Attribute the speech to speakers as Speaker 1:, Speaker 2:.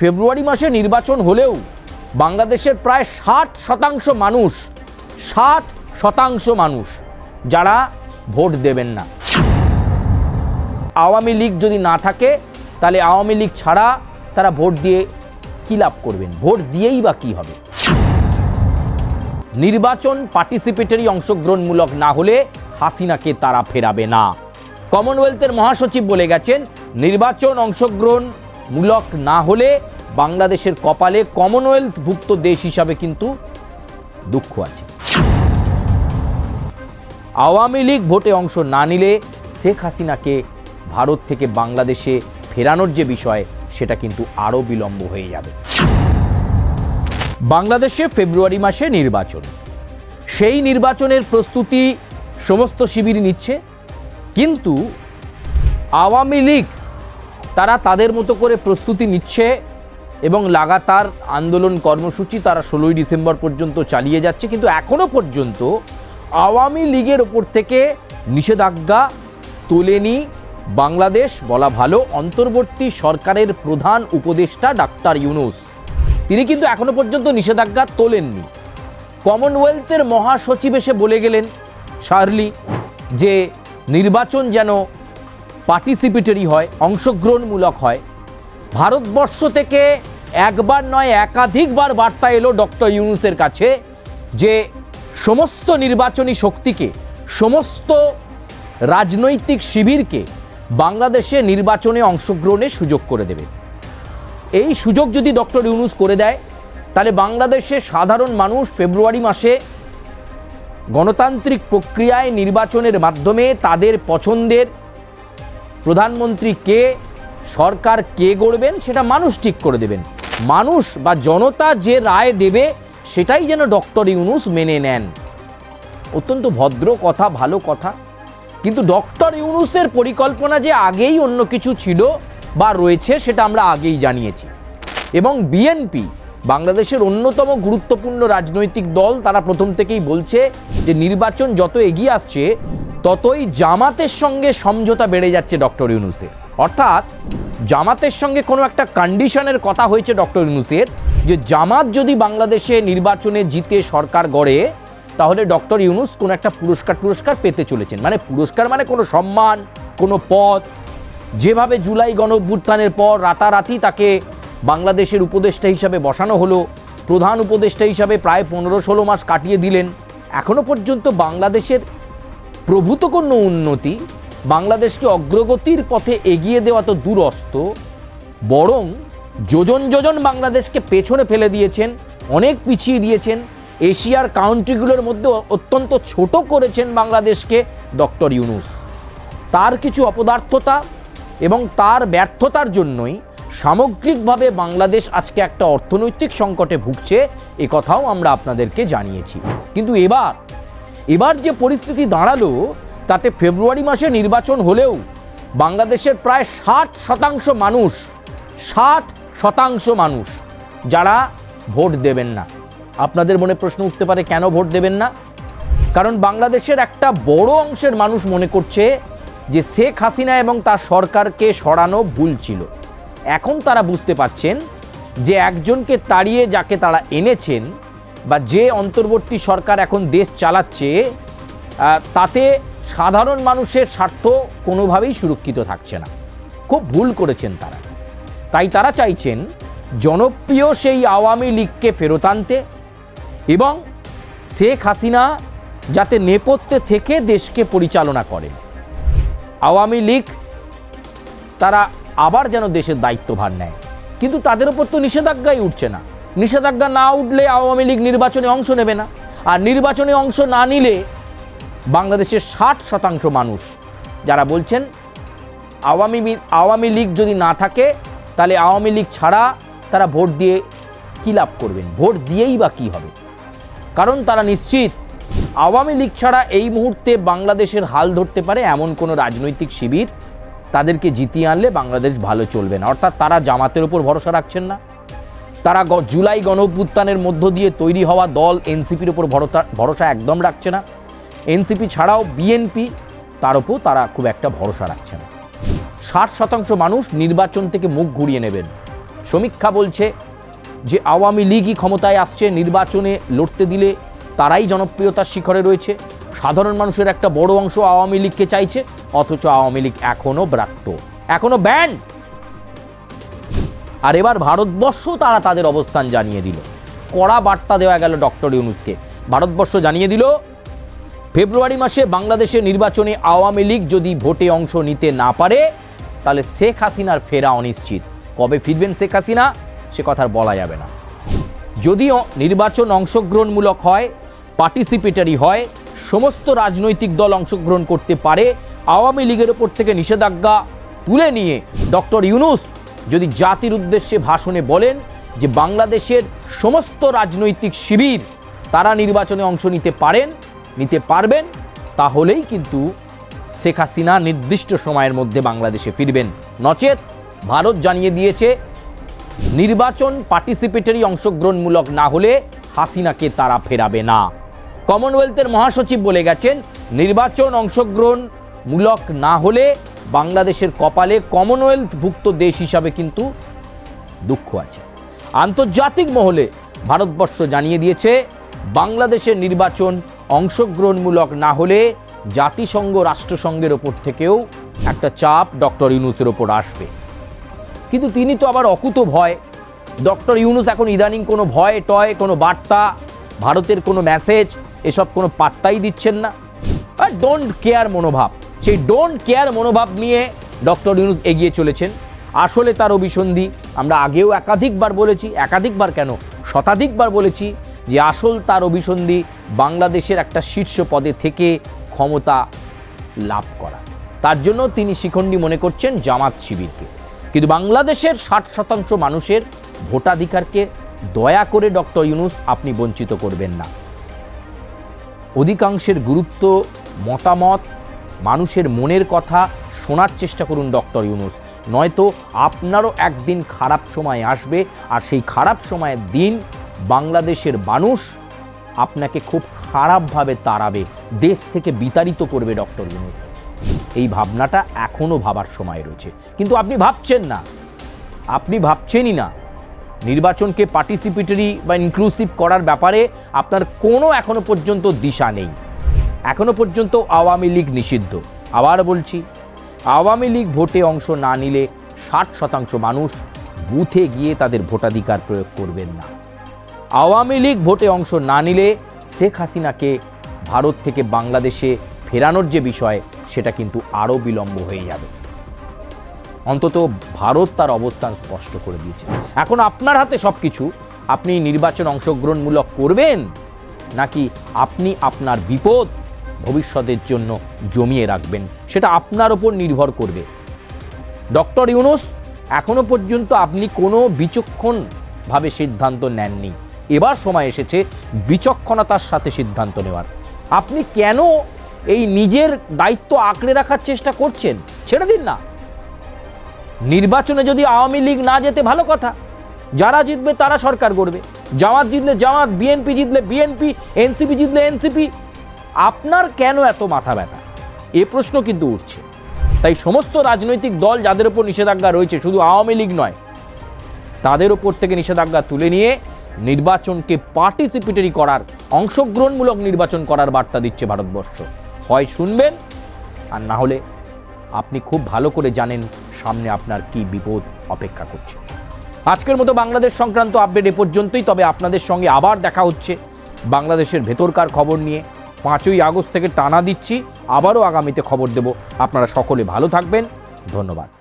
Speaker 1: ফেব্রুয়ারি মাসে নির্বাচন হলেও বাংলাদেশের প্রায় 60% মানুষ যারা ভোট দেবেন না। আওয়ামী লীগ যদি না থাকে তাহলে আওয়ামী লীগ ছাড়া তারা ভোট দিয়ে কী লাভ করবেন? ভোট দিয়েই বা কী হবে? নির্বাচন পার্টিসিপেটরি অংশগ্রহণমূলক না হলে হাসিনাকে তারা ফেরাবে না। কমনওয়েলথের মহাসচিব বলে গেছেন, নির্বাচন অংশগ্রহণমূলক না হলে বাংলাদেশের কপালে কমনওয়েলথভুক্ত দেশ হিসাবে কিন্তু দুঃখ আছে। আওয়ামী লীগ ভোটে অংশ না নিলে শেখ হাসিনাকে ভারত থেকে বাংলাদেশে ফেরানোর যে বিষয় সেটা কিন্তু আরও বিলম্ব হয়ে যাবে। বাংলাদেশে ফেব্রুয়ারি মাসে নির্বাচন, সেই নির্বাচনের প্রস্তুতি সমস্ত শিবির নিচ্ছে, কিন্তু আওয়ামী লীগ তারা তাদের মতো করে প্রস্তুতি নিচ্ছে এবং লাগাতার আন্দোলন কর্মসূচি তারা 16ই ডিসেম্বর পর্যন্ত চালিয়ে যাচ্ছে, কিন্তু এখনও পর্যন্ত আওয়ামী লীগের ওপর থেকে নিষেধাজ্ঞা তোলেনি বাংলাদেশ বলা ভালো অন্তর্বর্তী সরকারের প্রধান উপদেষ্টা ডাক্তার ইউনূস। তিনি কিন্তু এখনো পর্যন্ত নিষেধাজ্ঞা তোলেননি। কমনওয়েলথের মহাসচিব এসে বলে গেলেন শার্লি যে নির্বাচন যেন পার্টিসিপেটরি হয়, অংশগ্রহণমূলক হয়। ভারতবর্ষ থেকে একবার নয় একাধিকবার বার্তা এলো ডক্টর ইউনূসের কাছে যে সমস্ত নির্বাচনী শক্তিকে, সমস্ত রাজনৈতিক শিবিরকে বাংলাদেশে নির্বাচনে অংশগ্রহণের সুযোগ করে দেবে। এই সুযোগ যদি ডক্টর ইউনূস করে দেয় তাহলে বাংলাদেশের সাধারণ মানুষ ফেব্রুয়ারি মাসে গণতান্ত্রিক প্রক্রিয়ায় নির্বাচনের মাধ্যমে তাদের পছন্দের প্রধানমন্ত্রী কে, সরকার কে গড়বেন সেটা মানুষ ঠিক করে দেবেন। মানুষ বা জনতা যে রায় দেবে সেটাই যেন ডক্টর ইউনূস মেনে নেন। অত্যন্ত ভদ্র কথা, ভালো কথা, কিন্তু ডক্টর ইউনূসের পরিকল্পনা যে আগেই অন্য কিছু ছিল বা রয়েছে সেটা আমরা আগেই জানিয়েছি। এবং বিএনপি বাংলাদেশের অন্যতম গুরুত্বপূর্ণ রাজনৈতিক দল, তারা প্রথম থেকেই বলছে যে নির্বাচন যত এগিয়ে আসছে ততই জামাতের সঙ্গে সমঝোতা বেড়ে যাচ্ছে ডক্টর ইউনূসের। অর্থাৎ জামাতের সঙ্গে কোনো একটা কন্ডিশনের কথা হয়েছে ডক্টর ইউনূসের যে জামাত যদি বাংলাদেশে নির্বাচনে জিতে সরকার গড়ে তাহলে ডক্টর ইউনূস কোনো একটা পুরস্কার পেতে চলেছেন। মানে পুরস্কার মানে কোনো সম্মান, কোনো পদ। যেভাবে জুলাই গণঅভ্যুত্থানের পর রাতারাতি তাকে বাংলাদেশের উপদেষ্টা হিসাবে বসানো হলো, প্রধান উপদেষ্টা হিসাবে প্রায় 15-16 মাস কাটিয়ে দিলেন, এখনও পর্যন্ত বাংলাদেশের প্রভূত কোনো উন্নতি, বাংলাদেশকে অগ্রগতির পথে এগিয়ে দেওয়া তো দূরস্থ, বরং যোজন যোজন বাংলাদেশকে পেছনে ফেলে দিয়েছেন, অনেক পিছিয়ে দিয়েছেন। এশিয়ার কান্ট্রিগুলোর মধ্যে অত্যন্ত ছোট করেছেন বাংলাদেশকে ডক্টর ইউনূস। তার কিছু অপদার্থতা এবং তার ব্যর্থতার জন্যই সামগ্রিকভাবে বাংলাদেশ আজকে একটা অর্থনৈতিক সংকটে ভুগছে, এ কথাও আমরা আপনাদেরকে জানিয়েছি। কিন্তু এবার যে পরিস্থিতি দাঁড়ালো তাতে ফেব্রুয়ারি মাসে নির্বাচন হলেও বাংলাদেশের প্রায় 60% মানুষ যারা ভোট দেবেন না। আপনাদের মনে প্রশ্ন উঠতে পারে কেন ভোট দেবেন না? কারণ বাংলাদেশের একটা বড় অংশের মানুষ মনে করছে যে শেখ হাসিনা এবং তার সরকারকে সরানো ভুল ছিল। এখন তারা বুঝতে পারছেন যে একজনকে তাড়িয়ে যাকে তারা এনেছেন বা যে অন্তর্বর্তী সরকার এখন দেশ চালাচ্ছে তাতে সাধারণ মানুষের স্বার্থ কোনোভাবেই সুরক্ষিত থাকছে না। খুব ভুল করেছেন তারা। তাই তারা চাইছেন জনপ্রিয় সেই আওয়ামী লীগকে ফেরত আনতে এবং শেখ হাসিনা যাতে নেপথ্যে থেকে দেশকে পরিচালনা করেন। আওয়ামী লীগ তারা আবার যেন দেশের দায়িত্বভার নেয়, কিন্তু তাদের উপর তো নিষেধাজ্ঞাই উঠছে না। নিষেধাজ্ঞা না উঠলে আওয়ামী লীগ নির্বাচনে অংশ নেবে না, আর নির্বাচনে অংশ না নিলে বাংলাদেশের 60% মানুষ যারা বলছেন আওয়ামী লীগ যদি না থাকে তাহলে আওয়ামী লীগ ছাড়া তারা ভোট দিয়ে কী লাভ করবেন? ভোট দিয়েই বা কী হবে? কারণ তারা নিশ্চিত আওয়ামী লীগ ছাড়া এই মুহূর্তে বাংলাদেশের হাল ধরতে পারে এমন কোনো রাজনৈতিক শিবির তাদেরকে জিতিয়ে আনলে বাংলাদেশ ভালো চলবে না। অর্থাৎ তারা জামাতের উপর ভরসা রাখছেন না, তারা জুলাই গণঅভ্যুত্থানের মধ্য দিয়ে তৈরি হওয়া দল এনসিপির উপর ভরসা একদম রাখছে না। এনসিপি ছাড়াও বিএনপি, তার উপর তারা খুব একটা ভরসা রাখছে না। 60% মানুষ নির্বাচন থেকে মুখ ঘুরিয়ে নেবেন, সমীক্ষা বলছে যে আওয়ামী লীগই ক্ষমতায় আসছে, নির্বাচনে লড়তে দিলে তারাই জনপ্রিয়তার শিখরে রয়েছে। সাধারণ মানুষের একটা বড় অংশ আওয়ামী লীগকে চাইছে, অথচ আওয়ামী লীগ এখনো ব্রাত্য, এখনো ব্যান্ড। আর এবার ভারতবর্ষ তারা তাদের অবস্থান জানিয়ে দিল, কড়া বার্তা দেওয়া গেল ডক্টর ইউনূসকে। ভারতবর্ষ জানিয়ে দিল ফেব্রুয়ারি মাসে বাংলাদেশের নির্বাচনে আওয়ামী লীগ যদি ভোটে অংশ নিতে না পারে তাহলে শেখ হাসিনার ফেরা অনিশ্চিত। কবে ফিরবেন শেখ হাসিনা সে কথা বলা যাবে না। যদিও নির্বাচন অংশগ্রহণমূলক হয়, পার্টিসিপেটরি হয়, সমস্ত রাজনৈতিক দল অংশগ্রহণ করতে পারে, আওয়ামী লীগের ওপর থেকে নিষেধাজ্ঞা তুলে নিয়ে ডক্টর ইউনূস যদি জাতির উদ্দেশ্যে ভাষণে বলেন যে বাংলাদেশের সমস্ত রাজনৈতিক শিবির তারা নির্বাচনে অংশ নিতে পারবেন, তাহলেই কিন্তু শেখ হাসিনা নির্দিষ্ট সময়ের মধ্যে বাংলাদেশে ফিরবেন। নচেত ভারত জানিয়ে দিয়েছে নির্বাচন পার্টিসিপেটরি অংশগ্রহণমূলক না হলে হাসিনাকে তারা ফেরাবে না। কমনওয়েলথের মহাসচিব বলে গেছেন নির্বাচন অংশগ্রহণমূলক না হলে বাংলাদেশের কপালে কমনওয়েলথভুক্ত দেশ হিসাবে কিন্তু দুঃখ আছে। আন্তর্জাতিক মহলে ভারতবর্ষ জানিয়ে দিয়েছে বাংলাদেশের নির্বাচন অংশগ্রহণমূলক না হলে জাতিসংঘ রাষ্ট্রসংঘের ওপর থেকেও একটা চাপ ডক্টর ইউনূসের ওপর আসবে। কিন্তু তিনি তো আবার অকুত ভয়। ডক্টর ইউনূস এখন ইদানিং কোনো ভয় টয়, কোনো বার্তা, ভারতের কোনো মেসেজ এসব কোনো পাত্তাই দিচ্ছেন না। আর ডোন্ট কেয়ার মনোভাব, সেই ডোন্ট কেয়ার মনোভাব নিয়ে ডক্টর ইউনূস এগিয়ে চলেছেন। আসলে তার অভিসন্ধি আমরা আগেও একাধিকবার বলেছি, একাধিকবার কেন শতাধিকবার বলেছি যে আসল তার অভিসন্ধি বাংলাদেশের একটা শীর্ষ পদে থেকে ক্ষমতা লাভ করা। তার জন্য তিনি শিখণ্ডী মনে করছেন জামাত শিবিরকে। কিন্তু বাংলাদেশের 60% মানুষের ভোটাধিকারকে দয়া করে ডক্টর ইউনূস আপনি বঞ্চিত করবেন না। অধিকাংশের গুরুত্ব, মতামত, মানুষের মনের কথা শোনার চেষ্টা করুন ডক্টর ইউনূস, নয়তো আপনারও একদিন খারাপ সময় আসবে। আর সেই খারাপ সময়ের দিন বাংলাদেশের মানুষ আপনাকে খুব খারাপভাবে তাড়াবে, দেশ থেকে বিতাড়িত করবে ডক্টর ইউনূস। এই ভাবনাটা এখনও ভাবার সময় রয়েছে, কিন্তু আপনি ভাবছেন না, আপনি ভাবছেনই না। নির্বাচনকে পার্টিসিপেটরি বা ইনক্লুসিভ করার ব্যাপারে আপনার কোনো এখনো পর্যন্ত দিশা নেই। এখনো পর্যন্ত আওয়ামী লীগ নিষিদ্ধ। আবার বলছি, আওয়ামী লীগ ভোটে অংশ না নিলে 60% মানুষ বুথে গিয়ে তাদের ভোটাধিকার প্রয়োগ করবেন না। আওয়ামী লীগ ভোটে অংশ না নিলে শেখ হাসিনাকে ভারত থেকে বাংলাদেশে ফেরানোর যে বিষয় সেটা কিন্তু আরও বিলম্ব হয়ে যাবে। অন্তত ভারত তার অবস্থান স্পষ্ট করে দিয়েছে। এখন আপনার হাতে সব কিছু। আপনি নির্বাচন অংশগ্রহণমূলক করবেন নাকি আপনি আপনার বিপদ ভবিষ্যতের জন্য জমিয়ে রাখবেন, সেটা আপনার ওপর নির্ভর করবে। ডক্টর ইউনূস এখনো পর্যন্ত আপনি কোনো বিচক্ষণভাবে সিদ্ধান্ত নেননি। এবার সময় এসেছে বিচক্ষণতার সাথে সিদ্ধান্ত নেওয়ার। আপনি কেন এই নিজের দায়িত্ব আঁকড়ে রাখার চেষ্টা করছেন? ছেড়ে দিন না। নির্বাচনে যদি আওয়ামী লীগ না যেতে ভালো কথা, যারা জিতবে তারা সরকার গড়বে। জামাত জিতলে জামাত, বিএনপি জিতলে বিএনপি, এনসিপি জিতলে এনসিপি। আপনার কেন এত মাথা ব্যথা? এ প্রশ্ন কিন্তু উঠছে। তাই সমস্ত রাজনৈতিক দল যাদের ওপর নিষেধাজ্ঞা রয়েছে, শুধু আওয়ামী লীগ নয়, তাদের ওপর থেকে নিষেধাজ্ঞা তুলে নিয়ে নির্বাচনকে পার্টিসিপেটরি করার, অংশগ্রহণমূলক নির্বাচন করার বার্তা দিচ্ছে ভারতবর্ষ। হয় শুনবেন, আর না হলে আপনি খুব ভালো করে জানেন সামনে আপনার কি বিপদ অপেক্ষা করছে। আজকের মতো বাংলাদেশ সংক্রান্ত আপডেট এ পর্যন্তই। তবে আপনাদের সঙ্গে আবার দেখা হচ্ছে বাংলাদেশের ভেতরকার খবর নিয়ে। 5ই আগস্ট থেকে টানা দিচ্ছি, আবারও আগামীতে খবর দেব। আপনারা সকলে ভালো থাকবেন। ধন্যবাদ।